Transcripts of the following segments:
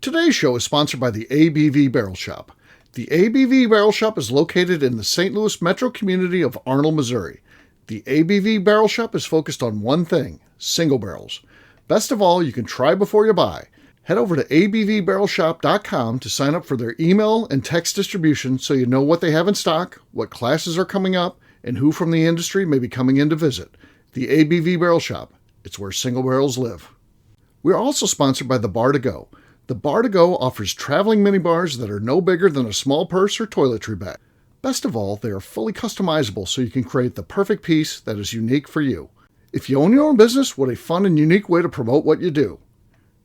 Today's show is sponsored by the ABV Barrel Shop. The ABV Barrel Shop is located in the St. Louis metro community of Arnold, Missouri. The ABV Barrel Shop is focused on one thing, single barrels. Best of all, you can try before you buy. Head over to abvbarrelshop.com to sign up for their email and text distribution so you know what they have in stock, what classes are coming up, and who from the industry may be coming in to visit. The ABV Barrel Shop. It's where single barrels live. We are also sponsored by the Bar to Go. The Bar to Go offers traveling minibars that are no bigger than a small purse or toiletry bag. Best of all, they are fully customizable so you can create the perfect piece that is unique for you. If you own your own business, what a fun and unique way to promote what you do.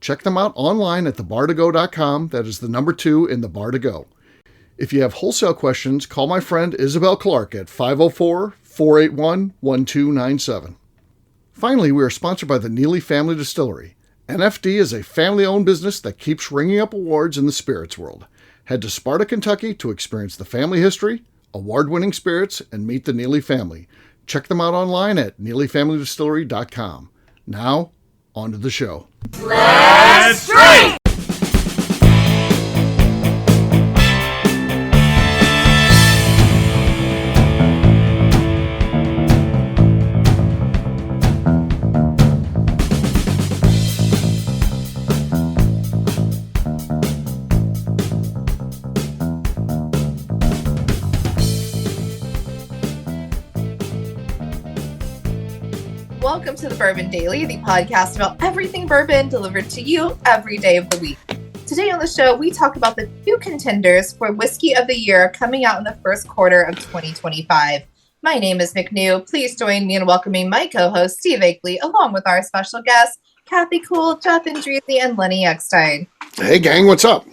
Check them out online at thebar2go.com. That is the number 2 in the Bar to Go. If you have wholesale questions, call my friend Isabel Clark at 504-481-1297. Finally, we are sponsored by the Neely Family Distillery. NFD is a family-owned business that keeps ringing up awards in the spirits world. Head to Sparta, Kentucky to experience the family history, award-winning spirits, and meet the Neely family. Check them out online at neelyfamilydistillery.com. Now, on to the show. Let's drink! Welcome to the Bourbon Daily, the podcast about everything bourbon delivered to you every day of the week. Today on the show, we talk about the 2 contenders for Whiskey of the Year coming out in the first quarter of 2025. My name is McNew. Please join me in welcoming my co-host, Steve Akeley, along with our special guests, Kathy Cool, Jeff Andreezy, and Lenny Eckstein. Hey, gang, what's up?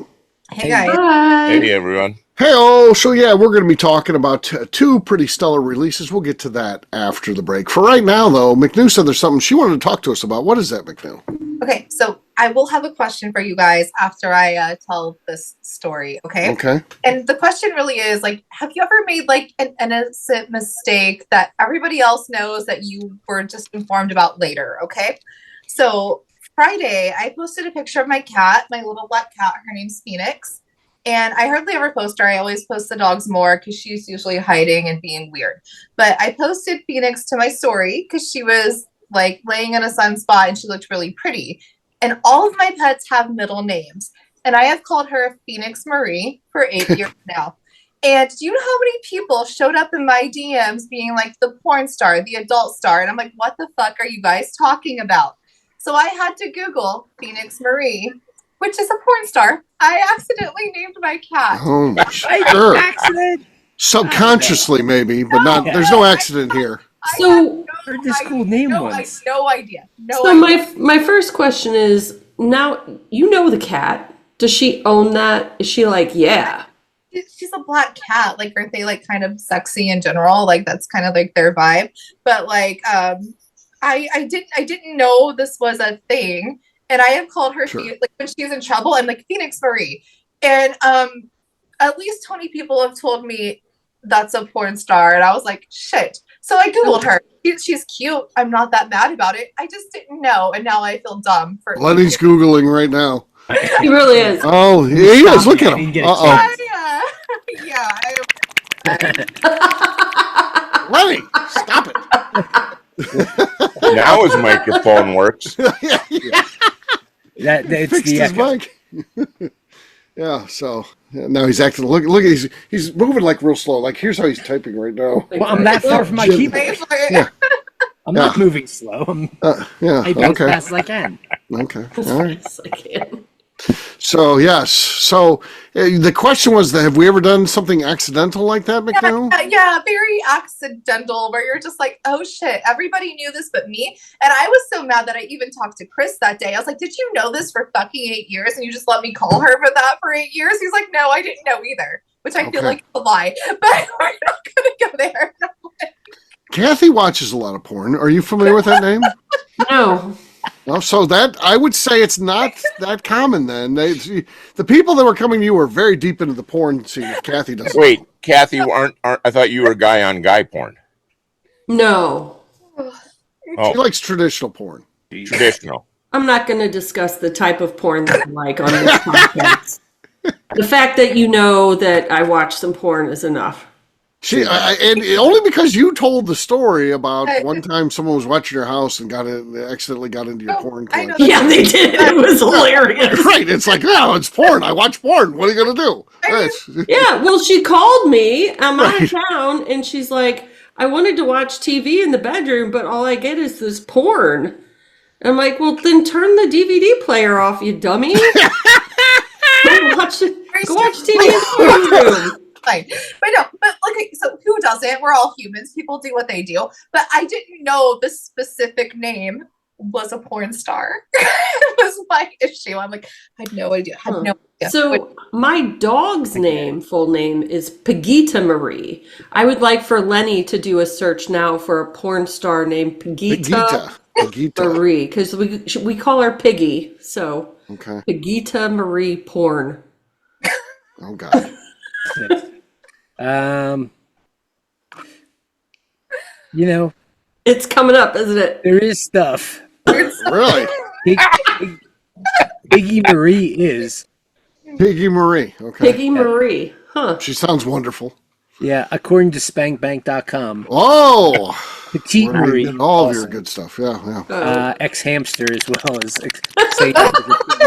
Hey, guys. Hi. Hey, everyone. Hey-oh, so yeah, we're going to be talking about 2 pretty stellar releases. We'll get to that after the break. For right now, though, McNew said there's something she wanted to talk to us about. What is that, McNew? Okay, so I will have a question for you guys after I tell this story, okay? Okay. And the question really is, like, have you ever made, like, an innocent mistake that everybody else knows that you were just informed about later, okay? So Friday, I posted a picture of my cat, my little black cat. Her name's Phoenix. And I hardly ever post her. I always post the dogs more because she's usually hiding and being weird. But I posted Phoenix to my story because she was like laying in a sunspot and she looked really pretty. And all of my pets have middle names. And I have called her Phoenix Marie for 8 years now. And do you know how many people showed up in my DMs being like the porn star, the adult star? And I'm like, what the fuck are you guys talking about? So I had to Google Phoenix Marie, which is a porn star. I accidentally named my cat. Oh, sure. Accident. Subconsciously, maybe, but not. There's no accident here. So, heard this cool name once. No idea. So my first question is, now you know the cat. Does she own that? Is she like, yeah? She's a black cat. Like, aren't they like kind of sexy in general? Like, that's kind of like their vibe. But like, I didn't know this was a thing. And I have called her, like when she's in trouble, I'm like, Phoenix Marie. And at least 20 people have told me that's a porn star. And I was like, shit. So I Googled her. She's cute. I'm not that mad about it. I just didn't know. And now I feel dumb. Lenny's Googling right now. He really is. Oh, he is. Look at him. Uh-oh. Yeah. Lenny, stop it. Now his microphone works. It's Fixed his mic. Yeah, so now he's acting. Look, he's moving like real slow. Like here's how he's typing right now. Well, I'm that far from my keyboard. Yeah. I'm not moving slow. I bounce fast as I can. Okay. All right. Yes, I can. So yes. So the question was, have we ever done something accidental like that, McNew? Yeah, very accidental. Where you're just like, oh shit, everybody knew this but me. And I was so mad that I even talked to Chris that day. I was like, did you know this for fucking 8 years? And you just let me call her for that for 8 years? He's like, no, I didn't know either. Which I feel like is a lie. But we're not gonna go there. Kathy watches a lot of porn. Are you familiar with that name? No. Well, so that I would say it's not that common. Then the people that were coming to you were very deep into the porn scene. If Kathy doesn't. Wait, Kathy, aren't I thought you were a guy on guy porn. No. She likes traditional porn. Traditional. I'm not going to discuss the type of porn that I like on this podcast. The fact that you know that I watch some porn is enough. And only because you told the story about one time someone was watching your house and accidentally got into your porn collection. Yeah, they did. It was hilarious. Right. It's like, no, it's porn. I watch porn. What are you going to do? Yeah, well, she called me. I'm out of town, and she's like, I wanted to watch TV in the bedroom, but all I get is this porn. And I'm like, well, then turn the DVD player off, you dummy. Go watch TV in the room. Fine. But okay, so who doesn't? We're all humans. People do what they do. But I didn't know the specific name was a porn star. It was my issue. I'm like, I had no idea. So my dog's full name is Pegita Marie. I would like for Lenny to do a search now for a porn star named Pegita Marie, because we call her Piggy. So Pegita Marie porn. Oh God. It's coming up, isn't it? There is stuff. Really? Piggy Marie is. Piggy Marie. Okay. Piggy Marie. Huh. She sounds wonderful. Yeah, according to spankbank.com. Oh. Petite Marie. All of your good stuff. Yeah. Ex-hamster as well as Piggy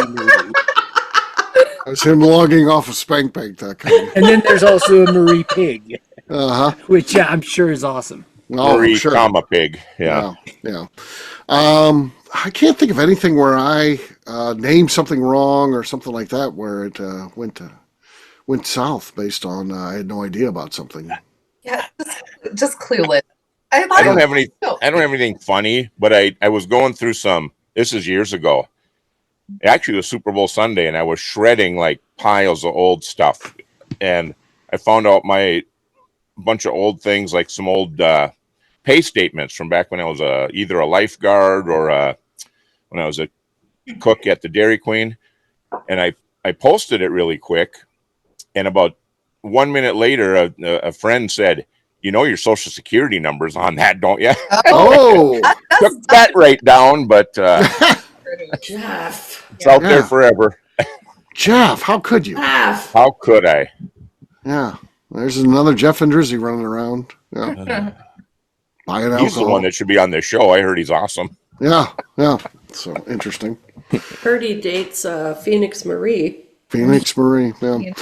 Marie. That's him logging off of spankbank.com. And then there's also a Marie Pig. Uh-huh. Which I'm sure is awesome. Marie, comma pig. Yeah. I can't think of anything where I named something wrong or something like that where it went south based on I had no idea about something. Yeah, just clueless. I don't have anything funny, but I was going through this is years ago. Actually, it was Super Bowl Sunday, and I was shredding like piles of old stuff, and I found out my bunch of old things, like some old pay statements from back when I was either a lifeguard or when I was a cook at the Dairy Queen, and I posted it really quick, and about 1 minute later, a friend said, "You know your Social Security number's on that, don't you?" Oh, took that right down, but Jeff. It's out there forever. Jeff, how could you? Jeff. How could I? Yeah. There's another Jeff and Drizzy running around. Yeah. Buying alcohol. He's the one that should be on this show. I heard he's awesome. Yeah. So interesting. Heard he dates Phoenix Marie. Phoenix Marie, yeah.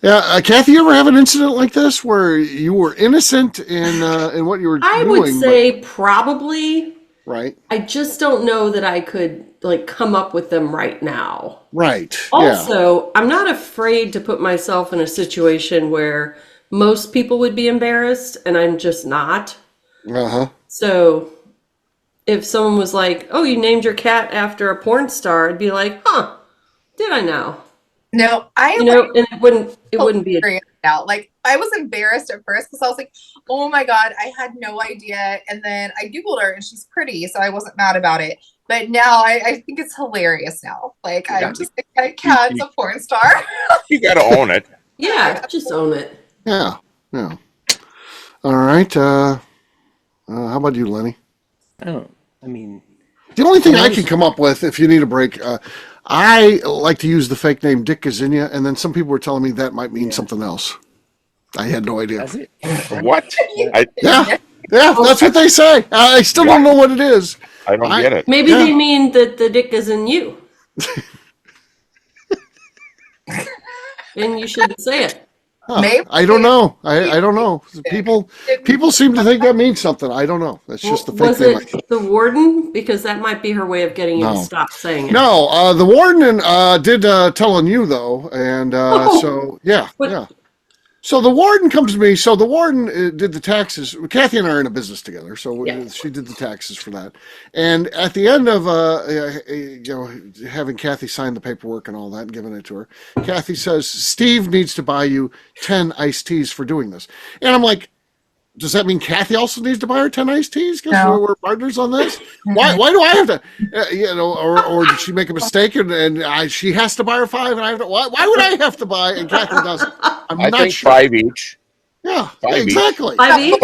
Yeah, Kathy, you ever have an incident like this where you were innocent in what you were doing? I would say probably. Right. I just don't know that I could come up with them right now. Right. Also, I'm not afraid to put myself in a situation where most people would be embarrassed, and I'm just not. Uh-huh. So if someone was like, "Oh, you named your cat after a porn star," I'd be like, "Huh? Did I now?" No, and it wouldn't be out. Like, I was embarrassed at first because I was like, "Oh my God, I had no idea." And then I Googled her and she's pretty, so I wasn't mad about it. But now I think it's hilarious now. Like, I'm just like, my cat's a porn star. You gotta own it. Yeah, just own it. Yeah. All right. How about you, Lenny? Oh, I mean, the only thing I can come up with, if you need a break, I like to use the fake name Dick Gazinia, and then some people were telling me that might mean something else. I had no idea. Does it? What? Yeah, that's what they say. I still don't know what it is. I don't get it. Maybe they mean that the dick is in you. And you shouldn't say it. Huh. I don't know. I don't know. People seem to think that means something. I don't know. That's just the fake name. Was it the warden? Because that might be her way of getting you to stop saying it. No, the warden did tell on you, though. And so, yeah. So the warden comes to me. So the warden did the taxes. Kathy and I are in a business together. So she did the taxes for that. And at the end of having Kathy sign the paperwork and all that and giving it to her, Kathy says, "Steve needs to buy you 10 iced teas for doing this." And I'm like, does that mean Kathy also needs to buy her 10 iced teas because we're partners on this? Why do I have to, or did she make a mistake and she has to buy her 5 and I have to, why would I have to buy and Kathy doesn't? I think sure. 5 each. Yeah, 5 exactly. Each. 5 each?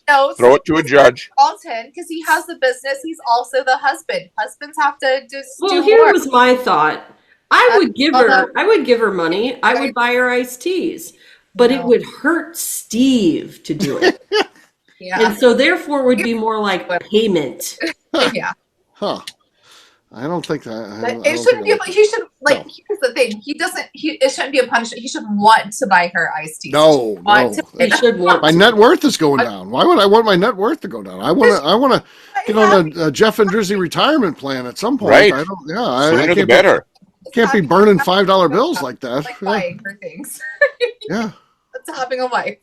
No, Throw it to a judge. Alton, because he has the business. He's also the husband. Husbands have to just do here more. was my thought. I would give her money. I would buy her iced teas. But it would hurt Steve to do it. Yeah. And so therefore would be more like payment. Yeah. Huh. I don't think that. It shouldn't be. He should like. No. Here's the thing. He doesn't. It shouldn't be a punishment. He should want to buy her iced tea. No. He should want. My net worth is going down. Why would I want my net worth to go down? I want to get on a Jeff and Drizzy retirement plan at some point. Right. I don't. Yeah. Sooner the better. Can't be burning $5 bills like that. Like buying her things. Yeah. That's having a wife.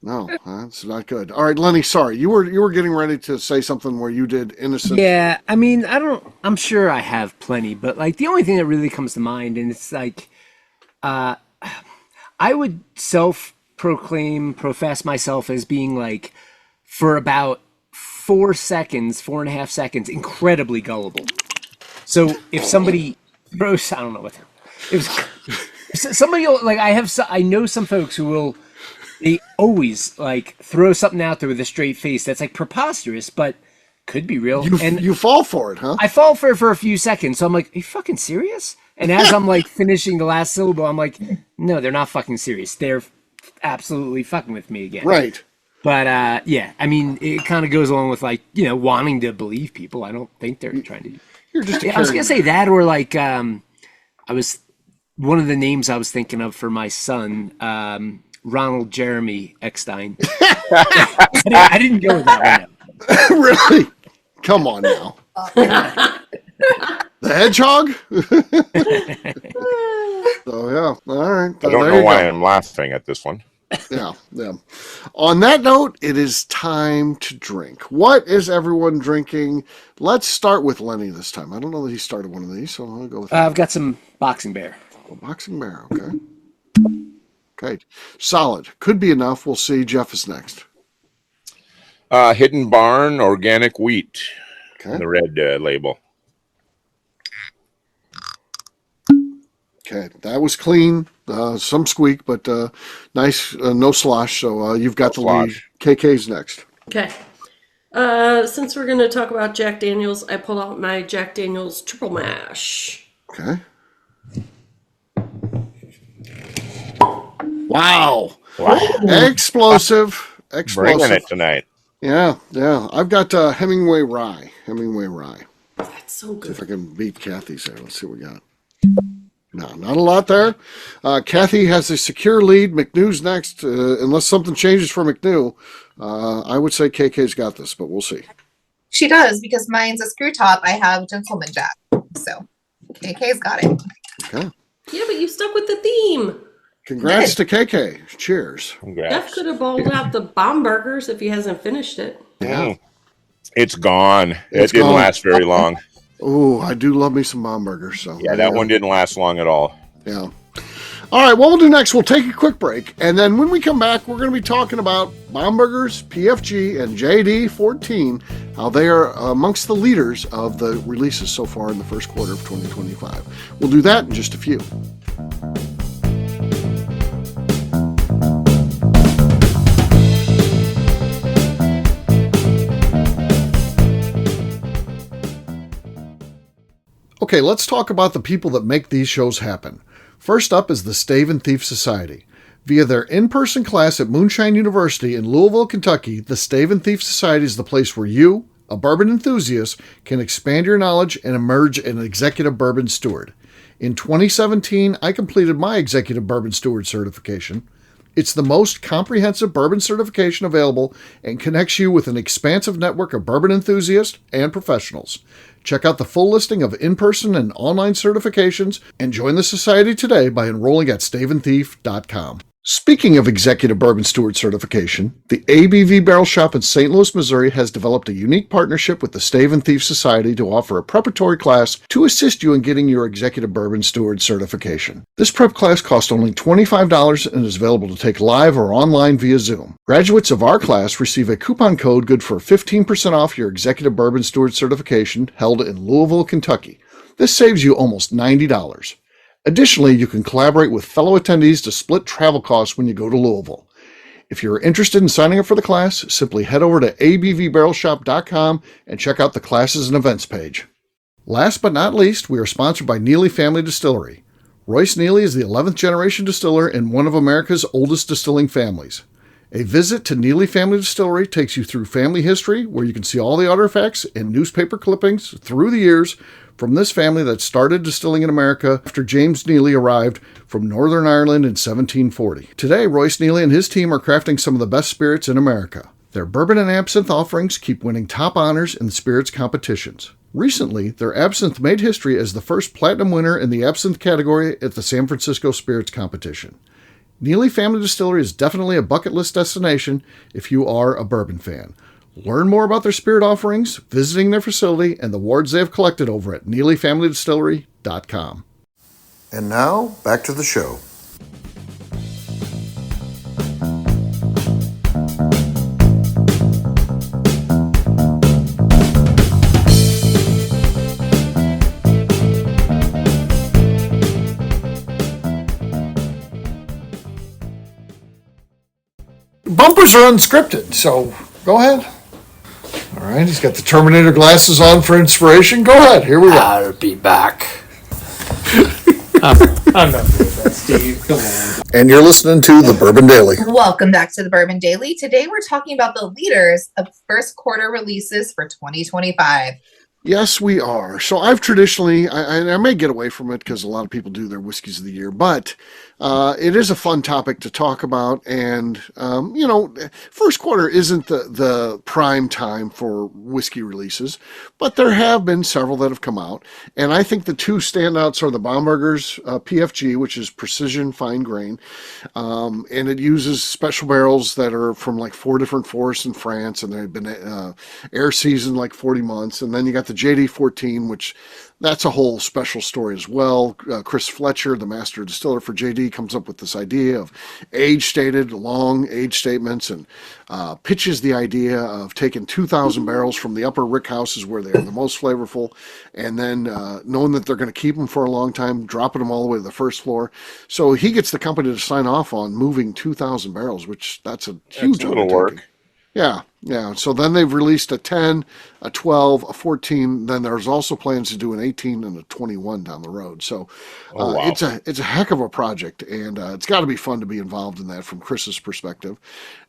No, that's not good. All right, Lenny, sorry. You were getting ready to say something where you did innocent. Yeah, I mean, I'm sure I have plenty, but like the only thing that really comes to mind, and it's like, I would profess myself as being like, for about 4.5 seconds, incredibly gullible. So if somebody throws, I don't know what, somebody like I know some folks who will. They always like throw something out there with a straight face that's like preposterous, but could be real. You fall for it, huh? I fall for it for a few seconds. So I'm like, are you fucking serious? And as I'm like finishing the last syllable, I'm like, no, they're not fucking serious. They're absolutely fucking with me again. Right. But yeah, I mean, it kind of goes along with like, wanting to believe people. I don't think they're trying to. You're just. I was gonna say that, or like, one of the names I was thinking of for my son. Ronald Jeremy Eckstein. I didn't go with that one. Really? Come on now. The hedgehog? So, yeah. All right. I don't know why I'm laughing at this one. Yeah. On that note, it is time to drink. What is everyone drinking? Let's start with Lenny this time. I don't know that he started one of these, so I'll go with I've got some Boxing Bear. Boxing Bear, okay. Okay, solid. Could be enough. We'll see. Jeff is next. Hidden Barn Organic Wheat. Okay. The red label. Okay, that was clean. Some squeak, but nice. No slosh. So you've got the lead. KK's next. Okay. Since we're going to talk about Jack Daniels, I pulled out my Jack Daniels Triple Mash. Okay. Wow. Explosive. Bringing it tonight. Yeah. I've got Hemingway Rye. That's so good. See if I can beat Kathy's there. Let's see what we got. No, not a lot there. Kathy has a secure lead. McNew's next. Unless something changes for McNew, I would say KK's got this, but we'll see. She does, because mine's a screw top. I have Gentleman Jack. So KK's got it. Okay. Yeah, but you stuck with the theme. Congrats to KK. Cheers. Congrats. Jeff could have bowled out the Bombergers if he hasn't finished it. Yeah. It's gone. It didn't last very long. Oh, I do love me some Bombergers. So yeah, that one didn't last long at all. Yeah. All right, what we'll do next, we'll take a quick break, and then when we come back, we're going to be talking about Bombergers, PFG, and JD14, how they are amongst the leaders of the releases so far in the first quarter of 2025. We'll do that in just a few. Okay, let's talk about the people that make these shows happen. First up is the Stave and Thief Society. Via their in-person class at Moonshine University in Louisville, Kentucky, the Stave and Thief Society is the place where you, a bourbon enthusiast, can expand your knowledge and emerge an executive bourbon steward. In 2017, I completed my executive bourbon steward certification. It's the most comprehensive bourbon certification available and connects you with an expansive network of bourbon enthusiasts and professionals. Check out the full listing of in-person and online certifications and join the society today by enrolling at staveandthief.com. Speaking of executive bourbon steward certification, the ABV Barrel Shop in St. Louis, Missouri has developed a unique partnership with the Stave and Thief Society to offer a preparatory class to assist you in getting your executive bourbon steward certification. This prep class costs only $25 and is available to take live or online via Zoom. Graduates of our class receive a coupon code good for 15% off your executive bourbon steward certification held in Louisville, Kentucky. This saves you almost $90. Additionally, you can collaborate with fellow attendees to split travel costs when you go to Louisville. If you're interested in signing up for the class, simply head over to abvbarrelshop.com and check out the classes and events page. Last but not least, we are sponsored by Neely Family Distillery. Royce Neely is the 11th generation distiller in one of America's oldest distilling families. A visit to Neely Family Distillery takes you through family history, where you can see all the artifacts and newspaper clippings through the years from this family that started distilling in America after James Neely arrived from Northern Ireland in 1740. Today, Royce Neely and his team are crafting some of the best spirits in America. Their bourbon and absinthe offerings keep winning top honors in the spirits competitions. Recently, their absinthe made history as the first platinum winner in the absinthe category at the San Francisco Spirits Competition. Neely Family Distillery is definitely a bucket list destination if you are a bourbon fan. Learn more about their spirit offerings, visiting their facility, and the awards they have collected over at NeelyFamilyDistillery.com. And now, back to the show. Bumpers are unscripted, so go ahead. All right, he's got the Terminator glasses on for inspiration. Go ahead, here we go. I'll be back. I'm not doing that, Steve. Come on. And you're listening to the Bourbon Daily. Welcome back to the Bourbon Daily. Today we're talking about the leaders of first quarter releases for 2025. Yes, we are. So I've traditionally, I may get away from it because a lot of people do their whiskeys of the year, but it is a fun topic to talk about. And, first quarter isn't the prime time for whiskey releases, but there have been several that have come out. And I think the two standouts are the Bomberger's PFG, which is precision fine grain. And it uses special barrels that are from like 4 different forests in France, and they've been air seasoned like 40 months. And then you got the JD14, which that's a whole special story as well. Chris Fletcher, the master distiller for JD, comes up with this idea of age-stated, long age statements, and pitches the idea of taking 2,000 barrels from the upper rick houses where they are the most flavorful, and then knowing that they're going to keep them for a long time, dropping them all the way to the first floor. So he gets the company to sign off on moving 2,000 barrels, which that's a huge little work. Yeah. So then they've released a 10, a 12, a 14. Then there's also plans to do an 18 and a 21 down the road. So wow. it's a heck of a project, and it's got to be fun to be involved in that from Chris's perspective.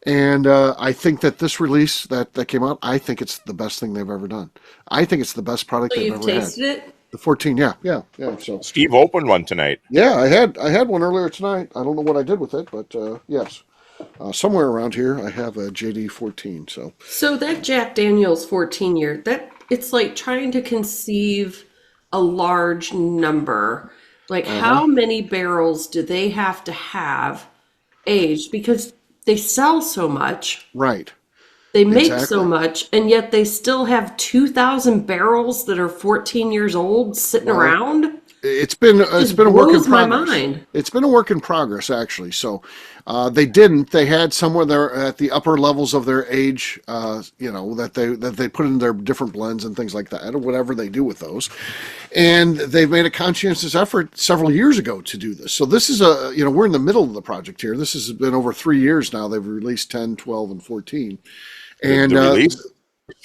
And I think that this release that came out, I think it's the best thing they've ever done. I think it's the best product they've ever had. You've tasted it? The 14, yeah. So Steve opened one tonight. yeah, I had one earlier tonight. I don't know what I did with it, but yes. Somewhere around here, I have a JD 14. So that Jack Daniel's 14 year, that it's like trying to conceive a large number. Like how many barrels do they have to have aged? Because they sell so much. Right. They make Exactly. so much, and yet they still have 2,000 barrels that are 14 years old sitting around. It's been a work in blows my progress. mind. It's been a work in progress, actually. So they had somewhere there at the upper levels of their age, that they put in their different blends and things like that, or whatever they do with those. And they've made a conscientious effort several years ago to do this. So this is we're in the middle of the project here. This has been over 3 years now. They've released 10, 12, and 14. And The release?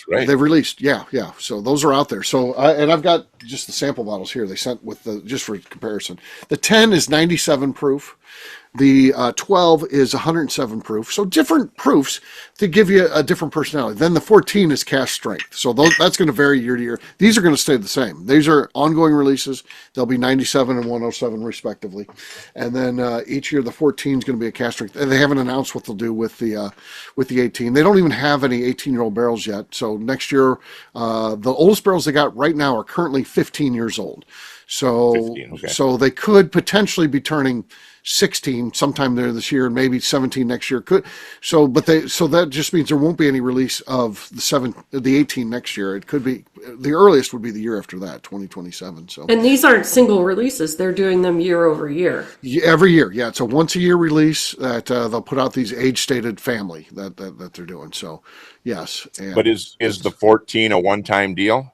Right. they've released, yeah. So those are out there. So, and I've got just the sample bottles here. They sent with just for comparison. The 10 is 97 proof. The 12 is 107 proof. So different proofs to give you a different personality. Then the 14 is cask strength. So that's going to vary year to year. These are going to stay the same. These are ongoing releases. They'll be 97 and 107 respectively. And then each year the 14 is going to be a cask strength. And they haven't announced what they'll do with the 18. They don't even have any 18-year-old barrels yet. So next year, the oldest barrels they got right now are currently 15 years old. So 15, okay. So they could potentially be turning 16 sometime there this year, and maybe 17 next year. So that just means there won't be any release of the 18 next year. It could be the earliest would be the year after that, 2027. So And these aren't single releases; they're doing them year over year. every year, yeah, it's a once a year release that they'll put out these age stated family that they're doing. So yes, and But is the 14 a one-time deal?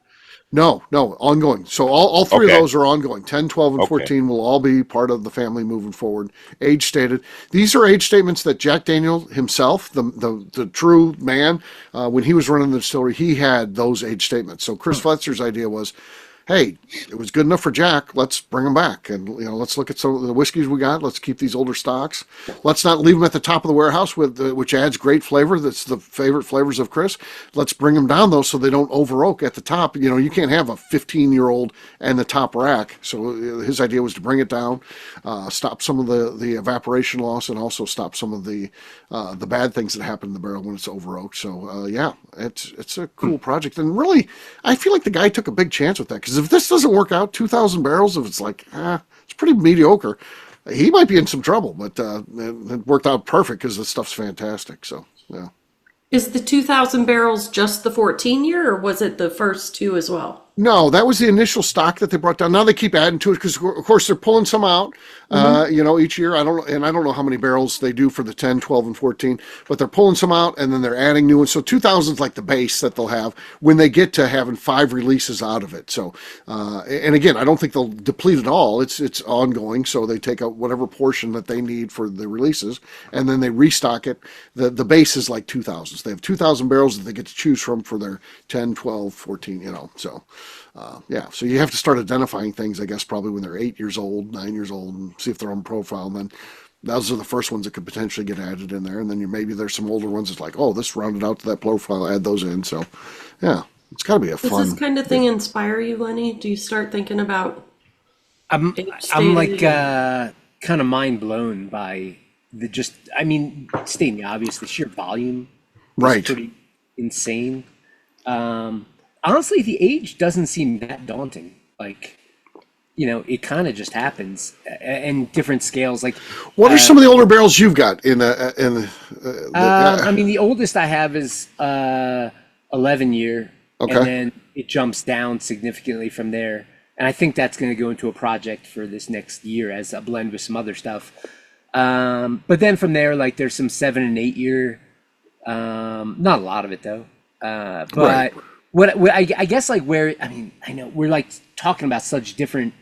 No, ongoing. So all three of Okay. those are ongoing. 10, 12, and Okay. 14 will all be part of the family moving forward. Age stated. These are age statements that Jack Daniel himself, the true man, when he was running the distillery, he had those age statements. So Chris Fletzer's idea was, hey, it was good enough for Jack. Let's bring them back, and let's look at some of the whiskeys we got. Let's keep these older stocks. Let's not leave them at the top of the warehouse which adds great flavor. That's the favorite flavors of Chris. Let's bring them down though, so they don't over oak at the top. You can't have a 15-year-old and the top rack. So his idea was to bring it down, stop some of the evaporation loss, and also stop some of the bad things that happen in the barrel when it's over oaked. So yeah, it's a cool project, and really, I feel like the guy took a big chance with that, because if this doesn't work out, 2,000 barrels, if it's like, it's pretty mediocre, he might be in some trouble, but it worked out perfect because the stuff's fantastic. So, yeah. Is the 2,000 barrels just the 14 year, or was it the first two as well? No, that was the initial stock that they brought down. Now they keep adding to it because, of course, they're pulling some out, each year. I don't know how many barrels they do for the 10, 12, and 14, but they're pulling some out and then they're adding new ones. So 2,000 is like the base that they'll have when they get to having 5 releases out of it. So, and again, I don't think they'll deplete it all. It's ongoing. So they take out whatever portion that they need for the releases and then they restock it. The base is like 2,000. So they have 2,000 barrels that they get to choose from for their 10, 12, 14, so. So you have to start identifying things, I guess, probably when they're 8 years old, 9 years old, and see if they're on profile. And then those are the first ones that could potentially get added in there. And then maybe there's some older ones that's like, oh, this rounded out to that profile, add those in. So, yeah, it's got to be a fun. Does this kind of thing inspire you, Lenny? Do you start thinking about? I'm like kind of mind blown by stating the obvious, the sheer volume. Right. Pretty insane. Honestly, the age doesn't seem that daunting. Like, it kind of just happens, and different scales. Like, what are some of the older barrels you've got in the oldest I have is 11 year, Okay. and then it jumps down significantly from there. And I think that's going to go into a project for this next year as a blend with some other stuff. But then from there, like, there's some 7 and 8 year. Not a lot of it though, but. Right. What I guess, like, I know we're like talking about such different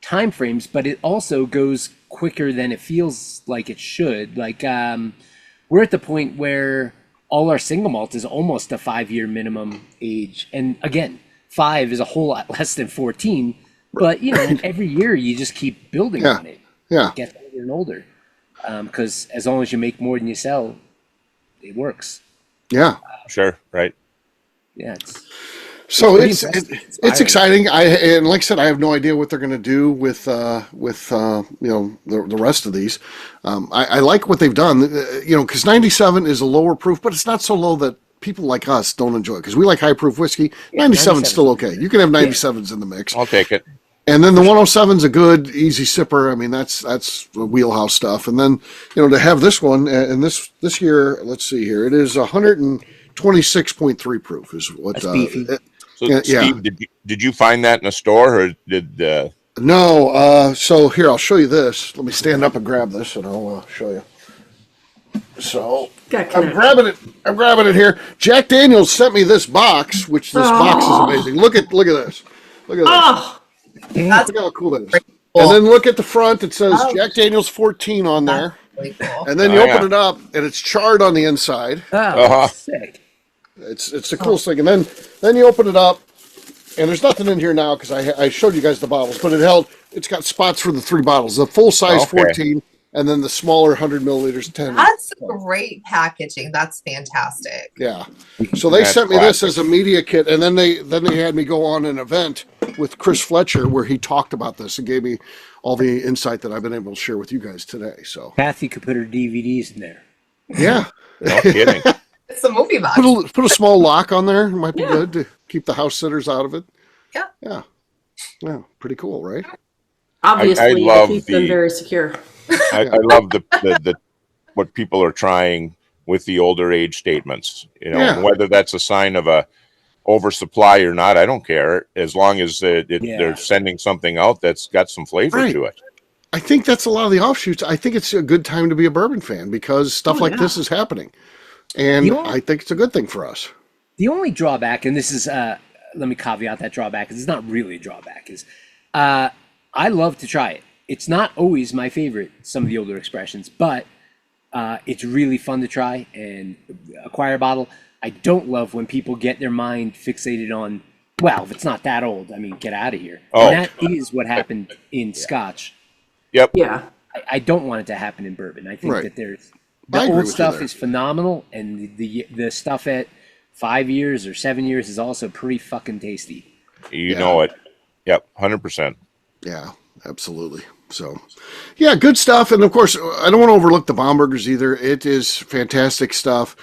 time frames, but it also goes quicker than it feels like it should. Like, we're at the point where all our single malt is almost a 5-year minimum age, and again, 5 is a whole lot less than 14. But every year you just keep building on it. Yeah, it gets older and older, because as long as you make more than you sell, it works. Yeah, Sure, right. Yeah, it's exciting. And like I said, I have no idea what they're going to do with the rest of these. I like what they've done, because 97 is a lower proof, but it's not so low that people like us don't enjoy it, because we like high proof whiskey. 97 is still okay. You can have 97s in the mix. I'll take it. And then the 107's a good, easy sipper. I mean, that's wheelhouse stuff. And then, to have this one, and this year, let's see here, it is 126.3 proof is what. That's beefy. So, Steve, did you find that in a store, or did? No. So here, I'll show you this. Let me stand up and grab this, and I'll show you. So I'm grabbing it here. Jack Daniels sent me this box, which this box is amazing. Look at this. Look at this. Oh, Look how cool that is. And then look at the front. It says Jack Daniels 14 on there. Really cool. And then you open it up, and it's charred on the inside. Sick. It's the coolest thing. And then you open it up, and there's nothing in here now because I showed you guys the bottles, but it's got spots for the 3 bottles: the full size 14, and then the smaller 100 milliliters 10. That's great packaging. That's fantastic. Yeah. So they sent me this as a media kit, and then they had me go on an event with Chris Fletcher where he talked about this and gave me all the insight that I've been able to share with you guys today. So Kathy could put her DVDs in there. Yeah. No kidding. It's a movie box. Put a small lock on there. It might be good to keep the house sitters out of it. Yeah. Yeah. Pretty cool, right? obviously, love to keep them very secure. I love the what people are trying with the older age statements. And whether that's a sign of a oversupply or not, I don't care, as long as they're sending something out that's got some flavor to it. I think that's a lot of the offshoots. I think it's a good time to be a bourbon fan because stuff like this is happening. And I think it's a good thing for us. The only drawback, and this is let me caveat that drawback because it's not really a drawback. Is I love to try it. It's not always my favorite, some of the older expressions, but it's really fun to try and acquire a bottle. I don't love when people get their mind fixated on, well, if it's not that old, I mean, get out of here. Oh. And that is what happened in Scotch. Yep. Yeah. I don't want it to happen in bourbon. I think Right. that the I agree old with stuff you there. is phenomenal, and the stuff at 5 years or 7 years is also pretty fucking tasty. You know it. Yep, 100%. Yeah, absolutely. So, yeah, good stuff. And of course, I don't want to overlook the Bombergers either. It is fantastic stuff.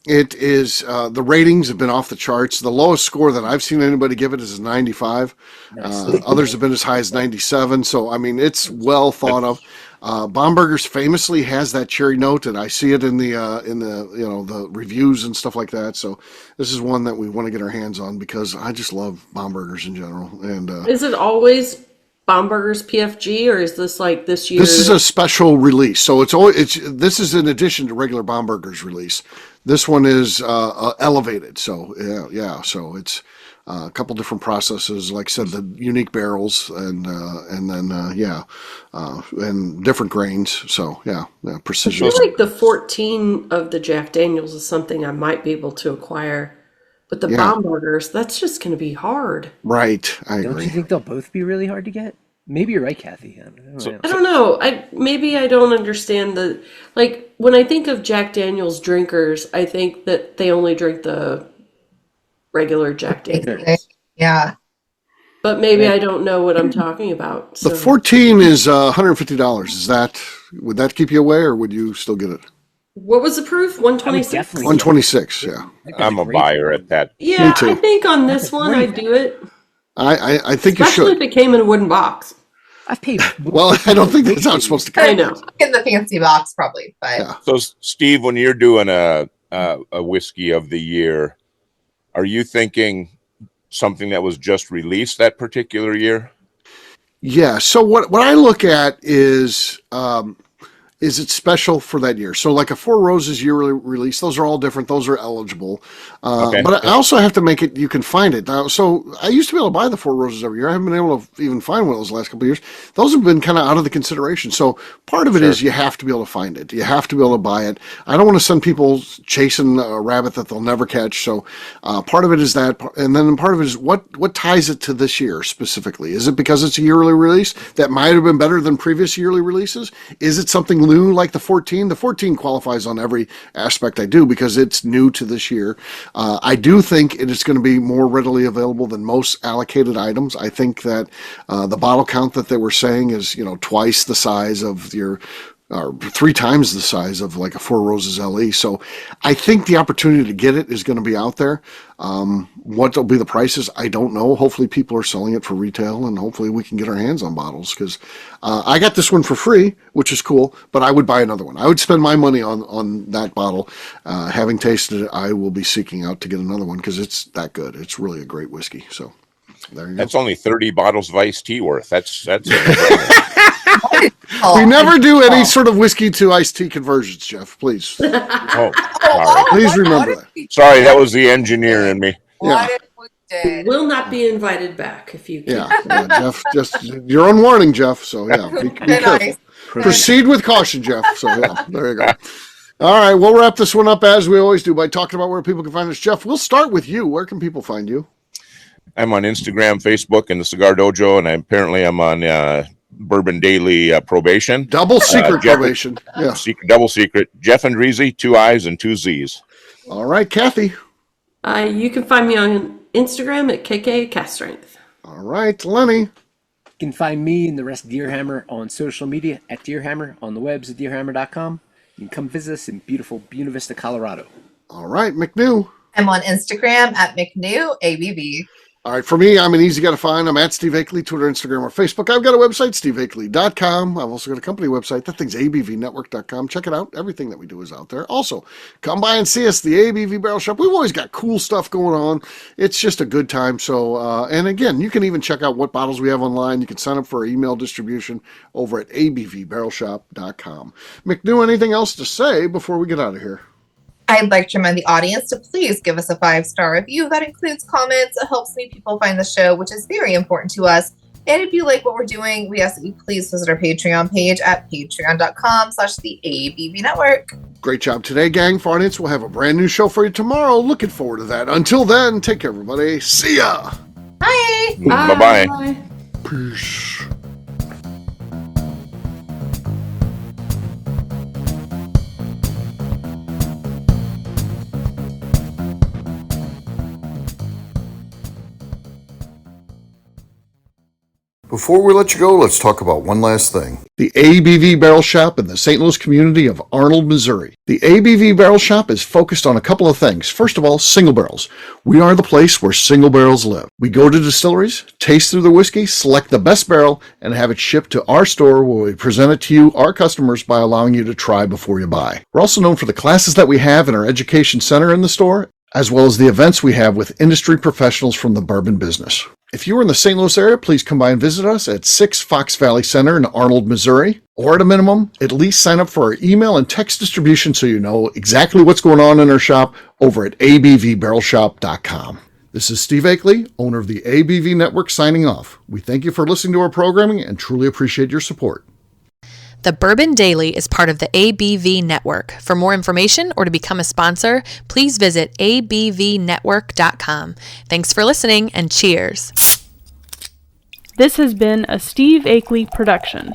It is, the ratings have been off the charts. The lowest score that I've seen anybody give it is a 95. Others have been as high as 97. So, I mean, it's well thought of. Bombergers famously has that cherry note, and I see it in the the reviews and stuff like that. So this is one that we want to get our hands on because I just love Bombergers in general. And Is it always Bomberger's PFG, or is this like this year? this is a special release, so this is in addition to regular Bomberger's release. This one is elevated, so yeah. So it's a couple different processes, like I said, the unique barrels, and then and different grains. So yeah, I precision. feel like the 14 of the Jack Daniels is something I might be able to acquire, but the Bombergers, that's just going to be hard. Right, I Don't agree. you think they'll both be really hard to get? Maybe you're right, Kathy. I don't know. I don't know. Maybe I don't understand when I think of Jack Daniels drinkers, I think that they only drink the regular Jack Daniels. Yeah. But maybe I don't know what I'm talking about. The So. 14 is $150. Would that keep you away, or would you still get it? What was the proof? 126? definitely- 126. Yeah, I'm a buyer at that. Yeah, Me too. I think on this one I'd do it. I think you Especially should. if it came in a wooden box. I've paid. Well, I don't think that's how it's supposed to I come. know. In the fancy box, probably. But Yeah. So, Steve, when you're doing a whiskey of the year, are you thinking something that was just released that particular year? Yeah. So what I look at is it special for that year? So like a Four Roses yearly release, those are all different. Those are eligible. Okay. But I also have to make it, you can find it. Now, so I used to be able to buy the Four Roses every year. I haven't been able to even find one of those last couple of years. Those have been kind of out of the consideration. So part of it is you have to be able to find it. You have to be able to buy it. I don't want to send people chasing a rabbit that they'll never catch. So part of it is that. And then part of it is what ties it to this year specifically. Is it because it's a yearly release that might have been better than previous yearly releases? Is it something new like the 14? The 14 qualifies on every aspect I do because it's new to this year. I do think it is going to be more readily available than most allocated items. I think that the bottle count that they were saying is, twice the size of your, or 3 times the size of like a Four Roses LE. So I think the opportunity to get it is going to be out there. What will be the prices? I don't know. Hopefully people are selling it for retail, and hopefully we can get our hands on bottles, because I got this one for free, which is cool, but I would buy another one. I would spend my money on that bottle. Having tasted it, I will be seeking out to get another one because it's that good. It's really a great whiskey. So there you go. That's only 30 bottles of iced tea worth. That's We never do any sort of whiskey to iced tea conversions, Jeff. Please. oh, sorry. Please remember that. Sorry, that was the engineer in me. what if we did? Will not be invited back if you keep. Yeah, Jeff, just you're on warning, Jeff. So yeah, be careful. Nice. Proceed with caution, Jeff. So yeah, there you go. All right, we'll wrap this one up as we always do by talking about where people can find us. Jeff, we'll start with you. Where can people find you? I'm on Instagram, Facebook, and the Cigar Dojo, and I'm on Bourbon Daily probation. Double secret Jeff- probation. Yeah. Double secret. Jeff Andreezy, 2 I's and 2 Z's. All right, Kathy. You can find me on Instagram at KK Cast Strength. All right, Lenny. You can find me and the rest of Deerhammer on social media at Deerhammer, on the webs at deerhammer.com. You can come visit us in beautiful Buena Vista, Colorado. All right, McNew. I'm on Instagram at McNew ABV. All right, for me, I'm an easy guy to find. I'm at Steve Akeley, Twitter, Instagram, or Facebook. I've got a website, steveakeley.com. I've also got a company website. That thing's abvnetwork.com. Check it out. Everything that we do is out there. Also, come by and see us, the ABV Barrel Shop. We've always got cool stuff going on. It's just a good time. So, and again, you can even check out what bottles we have online. You can sign up for our email distribution over at abvbarrelshop.com. McNew, anything else to say before we get out of here? I'd like to remind the audience to please give us a 5-star review. That includes comments. It helps new people find the show, which is very important to us. And if you like what we're doing, we ask that you please visit our Patreon page at patreon.com/the ABV Network. Great job today, gang. For audience, we'll have a brand new show for you tomorrow. Looking forward to that. Until then, take care, everybody. See ya. Bye. Bye-bye. Peace. Before we let you go, let's talk about one last thing. The ABV Barrel Shop in the St. Louis community of Arnold, Missouri. The ABV Barrel Shop is focused on a couple of things. First of all, single barrels. We are the place where single barrels live. We go to distilleries, taste through the whiskey, select the best barrel, and have it shipped to our store where we present it to you, our customers, by allowing you to try before you buy. We're also known for the classes that we have in our education center in the store, as well as the events we have with industry professionals from the bourbon business. If you are in the St. Louis area, please come by and visit us at 6 Fox Valley Center in Arnold, Missouri. Or at a minimum, at least sign up for our email and text distribution so you know exactly what's going on in our shop over at abvbarrelshop.com. This is Steve Akeley, owner of the ABV Network, signing off. We thank you for listening to our programming and truly appreciate your support. The Bourbon Daily is part of the ABV Network. For more information or to become a sponsor, please visit abvnetwork.com. Thanks for listening and cheers. This has been a Steve Akeley production.